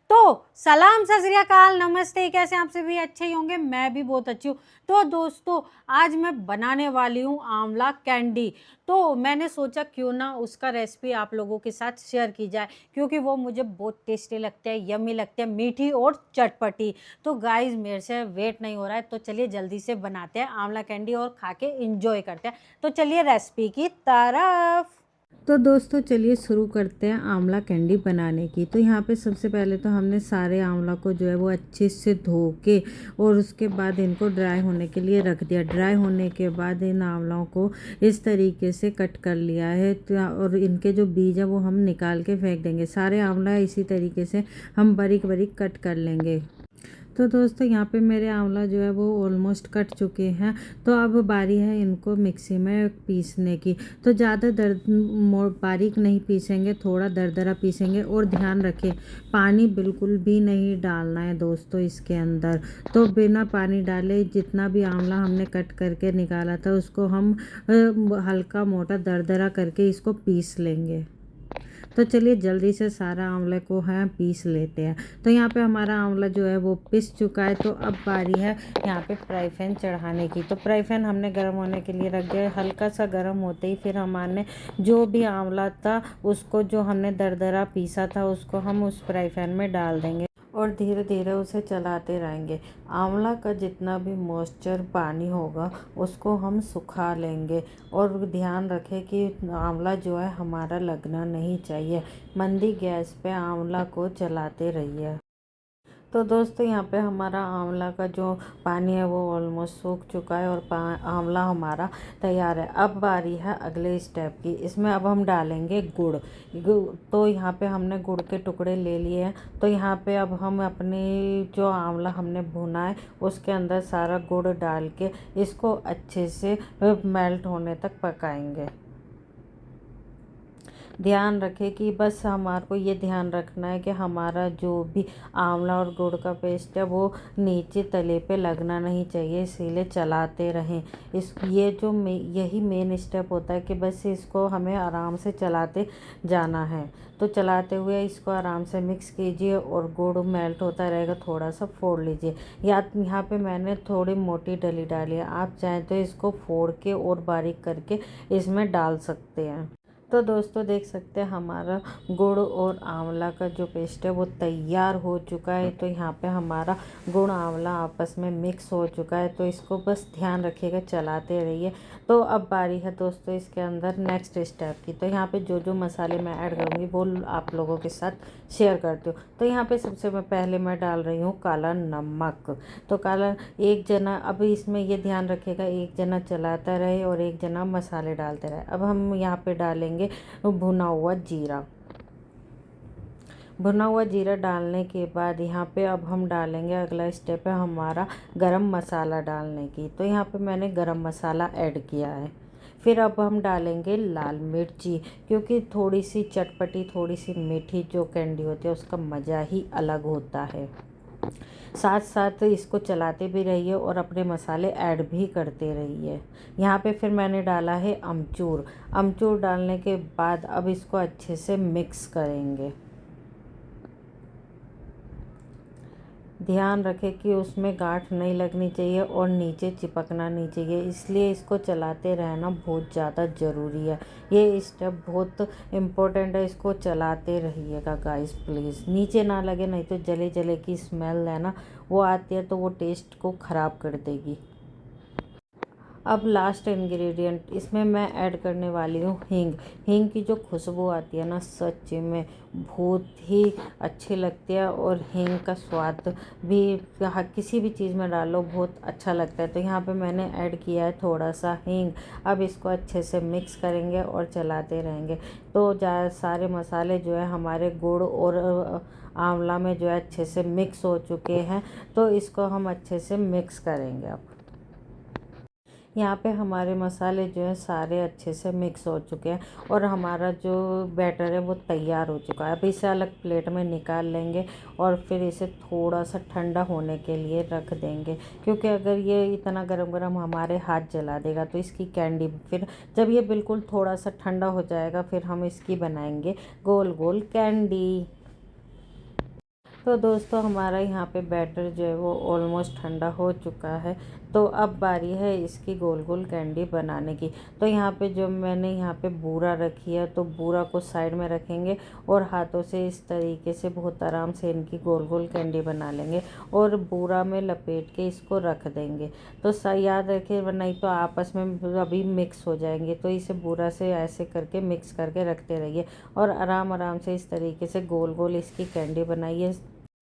तो सलाम सत श्री अकाल, नमस्ते। कैसे आप सभी अच्छे ही होंगे, मैं भी बहुत अच्छी हूँ। तो दोस्तों, आज मैं बनाने वाली हूँ आंवला कैंडी। तो मैंने सोचा क्यों ना उसका रेसिपी आप लोगों के साथ शेयर की जाए, क्योंकि वो मुझे बहुत टेस्टी लगते हैं, यम्मी लगते हैं, मीठी और चटपटी। तो गाइस, मेरे से वेट नहीं हो रहा है, तो चलिए जल्दी से बनाते हैं आंवला कैंडी और खा के इंजॉय करते हैं। तो चलिए रेसिपी की तरफ। तो दोस्तों, चलिए शुरू करते हैं आंवला कैंडी बनाने की। तो यहाँ पे सबसे पहले तो हमने सारे आंवला को जो है वो अच्छे से धो के और उसके बाद इनको ड्राई होने के लिए रख दिया। ड्राई होने के बाद इन आंवलों को इस तरीके से कट कर लिया है। और इनके जो बीज है वो हम निकाल के फेंक देंगे। सारे आंवला इसी तरीके से हम बारीक बारीक कट कर लेंगे। तो दोस्तों, यहाँ पे मेरे आंवला जो है वो ऑलमोस्ट कट चुके हैं। तो अब बारी है इनको मिक्सी में पीसने की। तो ज़्यादा बारीक नहीं पीसेंगे, थोड़ा दरदरा पीसेंगे। और ध्यान रखें, पानी बिल्कुल भी नहीं डालना है दोस्तों इसके अंदर। तो बिना पानी डाले जितना भी आंवला हमने कट करके निकाला था उसको हम हल्का मोटा दरदरा करके इसको पीस लेंगे। तो चलिए जल्दी से सारा आंवले को है पीस लेते हैं। तो यहाँ पे हमारा आंवला जो है वो पीस चुका है। तो अब बारी है यहाँ पे फ्राई पैन चढ़ाने की। तो फ्राई पैन हमने गर्म होने के लिए रख दिया। हल्का सा गर्म होते ही फिर हमारे जो भी आंवला था उसको, जो हमने दरदरा पीसा था, उसको हम उस फ्राई पैन में डाल देंगे और धीरे धीरे उसे चलाते रहेंगे। आंवला का जितना भी मॉइस्चर पानी होगा उसको हम सुखा लेंगे। और ध्यान रखें कि आंवला जो है हमारा लगना नहीं चाहिए। मंदी गैस पे आंवला को चलाते रहिए। तो दोस्तों, यहाँ पे हमारा आंवला का जो पानी है वो ऑलमोस्ट सूख चुका है और आंवला हमारा तैयार है। अब बारी है अगले स्टेप की। इसमें अब हम डालेंगे तो यहाँ पे हमने गुड़ के टुकड़े ले लिए हैं। तो यहाँ पे अब हम अपने जो आंवला हमने भुना है उसके अंदर सारा गुड़ डाल के इसको अच्छे से मेल्ट होने तक पकाएंगे। ध्यान रखें कि बस हमारे को ये ध्यान रखना है कि हमारा जो भी आंवला और गुड़ का पेस्ट है वो नीचे तले पे लगना नहीं चाहिए, इसीलिए चलाते रहें। यही मेन स्टेप होता है कि बस इसको हमें आराम से चलाते जाना है। तो चलाते हुए इसको आराम से मिक्स कीजिए और गुड़ मेल्ट होता रहेगा। थोड़ा सा फोड़ लीजिए। यहाँ पे मैंने थोड़ी मोटी डली डाली है, आप चाहें तो इसको फोड़ के और बारीक करके इसमें डाल सकते हैं। तो दोस्तों, देख सकते हैं हमारा गुड़ और आंवला का जो पेस्ट है वो तैयार हो चुका है। तो यहाँ पे हमारा गुड़ आंवला आपस में मिक्स हो चुका है। तो इसको बस ध्यान रखिएगा, चलाते रहिए। तो अब बारी है दोस्तों इसके अंदर नेक्स्ट स्टेप की। तो यहाँ पे जो जो मसाले मैं ऐड करूँगी वो आप लोगों के साथ शेयर करती हूँ। तो यहाँ पे सबसे पहले मैं डाल रही हूँ काला नमक। तो काला एक जना, अब इसमें ये ध्यान रखिएगा, एक जना चलाता रहे और एक जना मसाले डालते रहे। अब हम यहाँ पे डालेंगे भुना हुआ जीरा। भुना हुआ जीरा डालने के बाद यहाँ पे अब हम डालेंगे, अगला स्टेप है हमारा गरम मसाला डालने की। तो यहाँ पे मैंने गरम मसाला ऐड किया है। फिर अब हम डालेंगे लाल मिर्ची, क्योंकि थोड़ी सी चटपटी, थोड़ी सी मीठी जो कैंडी होती है उसका मज़ा ही अलग होता है। साथ साथ इसको चलाते भी रहिए और अपने मसाले ऐड भी करते रहिए। यहाँ पे फिर मैंने डाला है अमचूर। अमचूर डालने के बाद अब इसको अच्छे से मिक्स करेंगे। ध्यान रखें कि उसमें गांठ नहीं लगनी चाहिए और नीचे चिपकना नहीं चाहिए, इसलिए इसको चलाते रहना बहुत ज़्यादा ज़रूरी है। ये स्टेप बहुत इम्पोर्टेंट है, इसको चलाते रहिएगा गाइस प्लीज़। नीचे ना लगे, नहीं तो जले जले की स्मेल है ना वो आती है, तो वो टेस्ट को ख़राब कर देगी। अब लास्ट इंग्रेडिएंट इसमें मैं ऐड करने वाली हूँ हींग। हींग की जो खुशबू आती है ना, सच में बहुत ही अच्छी लगती है। और हींग का स्वाद भी किसी भी चीज़ में डालो बहुत अच्छा लगता है। तो यहाँ पे मैंने ऐड किया है थोड़ा सा हींग। अब इसको अच्छे से मिक्स करेंगे और चलाते रहेंगे। तो सारे मसाले जो है हमारे गुड़ और आंवला में जो है अच्छे से मिक्स हो चुके हैं। तो इसको हम अच्छे से मिक्स करेंगे। अब यहाँ पे हमारे मसाले जो है सारे अच्छे से मिक्स हो चुके हैं और हमारा जो बैटर है वो तैयार हो चुका है। अब इसे अलग प्लेट में निकाल लेंगे और फिर इसे थोड़ा सा ठंडा होने के लिए रख देंगे, क्योंकि अगर ये इतना गरम गरम हमारे हाथ जला देगा तो इसकी कैंडी, फिर जब ये बिल्कुल थोड़ा सा ठंडा हो जाएगा फिर हम इसकी बनाएंगे गोल गोल कैंडी। तो दोस्तों हमारा यहाँ पे बैटर जो है वो ऑलमोस्ट ठंडा हो चुका है। तो अब बारी है इसकी गोल गोल कैंडी बनाने की। तो यहाँ पे जो मैंने यहाँ पे बूरा रखी है, तो बूरा को साइड में रखेंगे और हाथों से इस तरीके से बहुत आराम से इनकी गोल गोल कैंडी बना लेंगे और बूरा में लपेट के इसको रख देंगे। तो याद रखिए, वरना नहीं तो आपस में अभी मिक्स हो जाएंगे। तो इसे बूरा से ऐसे करके मिक्स करके रखते रहिए और आराम आराम से इस तरीके से गोल गोल इसकी कैंडी बनाइए।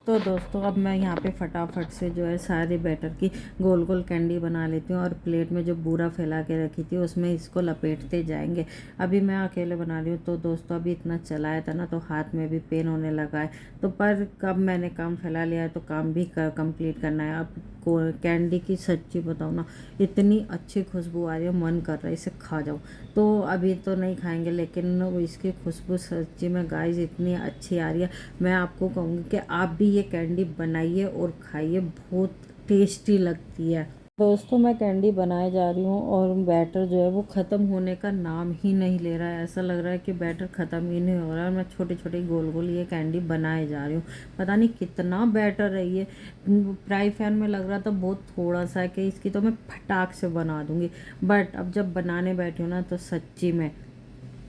तो दोस्तों अब मैं यहाँ पे फटाफट से जो है सारे बैटर की गोल गोल कैंडी बना लेती हूँ और प्लेट में जो बूरा फैला के रखी थी उसमें इसको लपेटते जाएंगे। अभी मैं अकेले बना रही हूँ, तो दोस्तों अभी इतना चलाया था ना, तो हाथ में भी पेन होने लगा है। तो पर कब मैंने काम फैला लिया है तो काम भी कंप्लीट करना है। अब कैंडी की सच्ची बताऊँ ना, इतनी अच्छी खुशबू आ रही है, मन कर रहा है इसे खा जाऊँ। तो अभी तो नहीं खाएंगे, लेकिन इसकी खुशबू सच्ची में गाइस इतनी अच्छी आ रही है। मैं आपको कहूँगी कि आप भी ये कैंडी बनाइए और खाइए, बहुत टेस्टी लगती है। दोस्तों मैं कैंडी बनाए जा रही हूँ और बैटर जो है वो ख़त्म होने का नाम ही नहीं ले रहा है। ऐसा लग रहा है कि बैटर ख़त्म ही नहीं हो रहा है। मैं छोटे छोटे गोल गोल ये कैंडी बनाए जा रही हूँ। पता नहीं कितना बैटर है ये। फ्राई पैन में लग रहा था बहुत थोड़ा सा है कि इसकी तो मैं फटाक से बना दूँगी, बट अब जब बनाने बैठी हूँ ना तो सच्ची में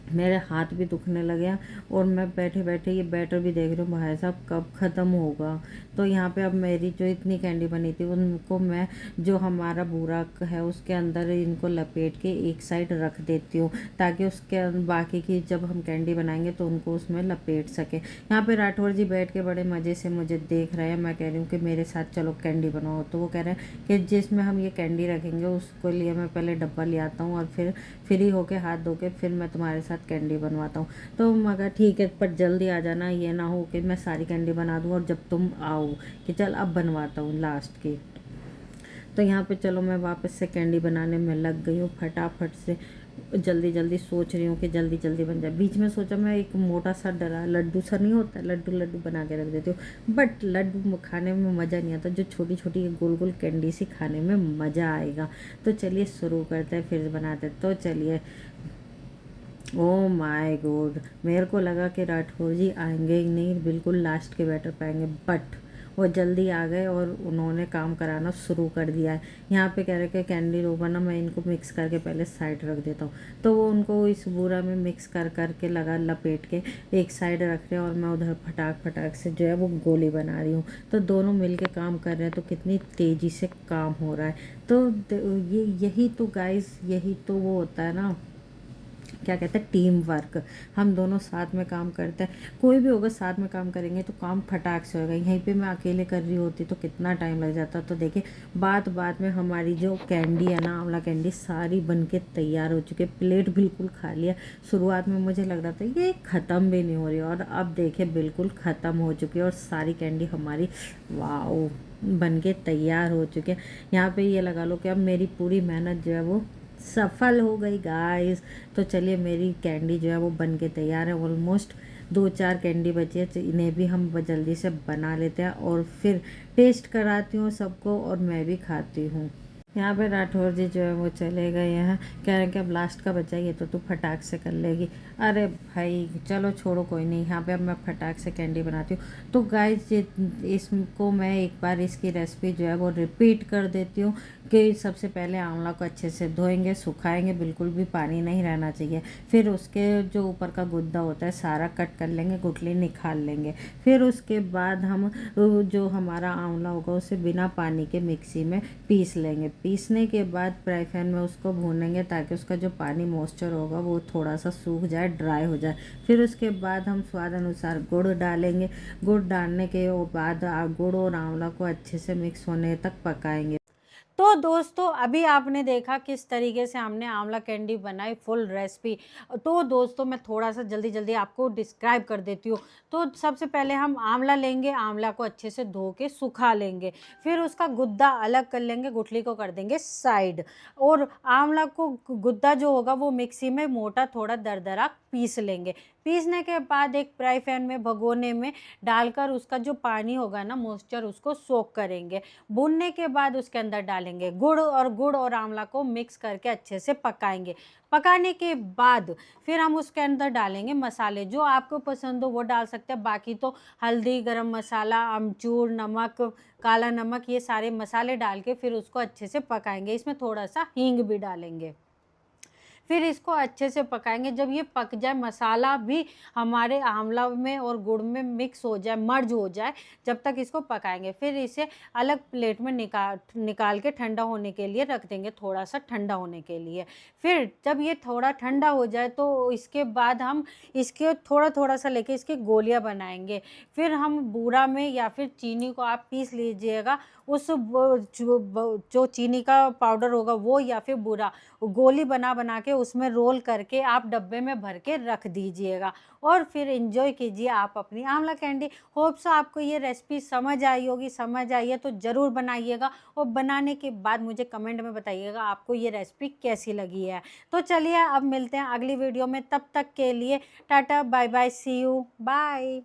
मेरे हाथ भी दुखने लगे हैं और मैं बैठे बैठे ये बैटर भी देख रही हूँ भाई साहब कब ख़त्म होगा। तो यहाँ पे अब मेरी जो इतनी कैंडी बनी थी उनको मैं जो हमारा बूरा है उसके अंदर इनको लपेट के एक साइड रख देती हूँ, ताकि उसके बाकी की जब हम कैंडी बनाएंगे तो उनको उसमें लपेट सके। यहाँ पे राठौर जी बैठ के बड़े मज़े से मुझे देख रहे हैं। मैं कह रही हूँ कि मेरे साथ चलो कैंडी बनाओ, तो वो कह रहे हैं कि जिसमें हम ये कैंडी रखेंगे उसको लिए मैं पहले डब्बा ले आता हूँ और फिर फ्री होके हाथ धो के फिर मैं तुम्हारे साथ कैंडी बनवाता हूँ। तो मगर ठीक है, पर जल्दी आ जाना, ये ना हो कि मैं सारी कैंडी बना दूँ और जब तुम आओ कि चल अब बनवाता हूँ लास्ट की। तो यहाँ पे चलो मैं वापस से कैंडी बनाने में लग गई हूँ फटाफट से। जल्दी जल्दी सोच रही हूँ कि जल्दी जल्दी बन जाए। बीच में सोचा मैं एक मोटा सा डरा लड्डू सा नहीं होता, लड्डू लड्डू बना के रख देती हूँ, बट लड्डू खाने में मज़ा नहीं आता। जो छोटी छोटी गोल गोल कैंडी सी खाने में मज़ा आएगा। तो चलिए शुरू करते हैं, फिर बनाते। तो चलिए, ओ माय गॉड, मेरे को लगा कि राठौर जी आएंगे ही नहीं, बिल्कुल लास्ट के बैटर पाएंगे, बट वो जल्दी आ गए और उन्होंने काम कराना शुरू कर दिया है। यहाँ पे कह रहे कि कैंडी रोबा ना मैं इनको मिक्स करके पहले साइड रख देता हूँ। तो वो उनको इस बूरा में मिक्स कर करके लगा लपेट के एक साइड रख रहे हैं और मैं उधर फटाक फटाक से जो है वो गोली बना रही हूँ। तो दोनों मिल के काम कर रहे हैं, तो कितनी तेज़ी से काम हो रहा है। तो यही तो गाइस, यही तो वो होता है ना, क्या कहते हैं, टीम वर्क। हम दोनों साथ में काम करते हैं, कोई भी होगा साथ में काम करेंगे तो काम फटाक से होगा। यहीं पे मैं अकेले कर रही होती तो कितना टाइम लग जाता। तो देखिए बात में हमारी जो कैंडी है ना, आंवला कैंडी, सारी बन के तैयार हो चुकी है। प्लेट बिल्कुल खाली है। शुरुआत में मुझे लग रहा था ये ख़त्म भी नहीं हो रही, और अब देखिए बिल्कुल ख़त्म हो चुकी है और सारी कैंडी हमारी वाओ बन के तैयार हो चुकी है। यहाँ पे ये लगा लो कि अब मेरी पूरी मेहनत जो है वो सफल हो गई गाइस। तो चलिए मेरी कैंडी जो है वो बन के तैयार है। ऑलमोस्ट 2-4 कैंडी बची है, तो इन्हें भी हम जल्दी से बना लेते हैं और फिर टेस्ट कराती हूँ सबको और मैं भी खाती हूँ। यहाँ पे राठौर जी जो है वो चले गए हैं, कह रहे हैं कि अब लास्ट का बचा ये तो तू फटाक से कर लेगी। अरे भाई चलो छोड़ो, कोई नहीं। यहाँ पे अब मैं फटाक से कैंडी बनाती हूँ। तो गाइस इसको मैं एक बार इसकी रेसिपी जो है वो रिपीट कर देती हूँ कि सबसे पहले आंवला को अच्छे से धोएंगे, सुखाएंगे, बिल्कुल भी पानी नहीं रहना चाहिए। फिर उसके जो ऊपर का गुद्दा होता है सारा कट कर लेंगे, गुठली निकाल लेंगे। फिर उसके बाद हम जो हमारा आंवला होगा उसे बिना पानी के मिक्सी में पीस लेंगे। पीसने के बाद फ्राई पैन में उसको भूनेंगे ताकि उसका जो पानी मॉइस्चर होगा वो थोड़ा सा सूख जाए, ड्राई हो जाए। फिर उसके बाद हम स्वाद अनुसार गुड़ डालेंगे। गुड़ डालने के बाद गुड़ और आंवला को अच्छे से मिक्स होने तक पकाएंगे। तो दोस्तों अभी आपने देखा किस तरीके से हमने आंवला कैंडी बनाई, फुल रेसिपी। तो दोस्तों मैं थोड़ा सा जल्दी जल्दी आपको डिस्क्राइब कर देती हूँ। तो सबसे पहले हम आंवला लेंगे, आंवला को अच्छे से धो के सुखा लेंगे। फिर उसका गुद्दा अलग कर लेंगे, गुठली को कर देंगे साइड, और आंवला को गुद्दा जो होगा वो मिक्सी में मोटा थोड़ा दरदरा पीस लेंगे। पीसने के बाद एक फ्राई पैन में भगोने में डालकर उसका जो पानी होगा ना मॉइस्चर उसको सोक करेंगे। भूनने के बाद उसके अंदर डालेंगे गुड़ और आंवला को मिक्स करके अच्छे से पकाएंगे। पकाने के बाद फिर हम उसके अंदर डालेंगे मसाले, जो आपको पसंद हो वो डाल सकते हैं। बाकी तो हल्दी, गरम मसाला, अमचूर, नमक, काला नमक, ये सारे मसाले डाल के फिर उसको अच्छे से पकाएंगे। इसमें थोड़ा सा हींग भी डालेंगे। फिर इसको अच्छे से पकाएंगे। जब ये पक जाए, मसाला भी हमारे आंवला में और गुड़ में मिक्स हो जाए, मर्ज हो जाए, जब तक इसको पकाएंगे। फिर इसे अलग प्लेट में निकाल के ठंडा होने के लिए रख देंगे, थोड़ा सा ठंडा होने के लिए। फिर जब ये थोड़ा ठंडा हो जाए तो इसके बाद हम इसके थोड़ा थोड़ा सा लेके इसकी गोलियां बनाएंगे। फिर हम बूरा में या फिर चीनी को आप पीस लीजिएगा, उस जो चीनी का पाउडर होगा वो, या फिर बूरा गोली बना बना के उसमें रोल करके आप डब्बे में भर के रख दीजिएगा और फिर एंजॉय कीजिए आप अपनी आंवला कैंडी। होप सो आपको ये रेसिपी समझ आई होगी। समझ आई है तो ज़रूर बनाइएगा और बनाने के बाद मुझे कमेंट में बताइएगा आपको ये रेसिपी कैसी लगी है। तो चलिए अब मिलते हैं अगली वीडियो में, तब तक के लिए tata bye bye, see you bye.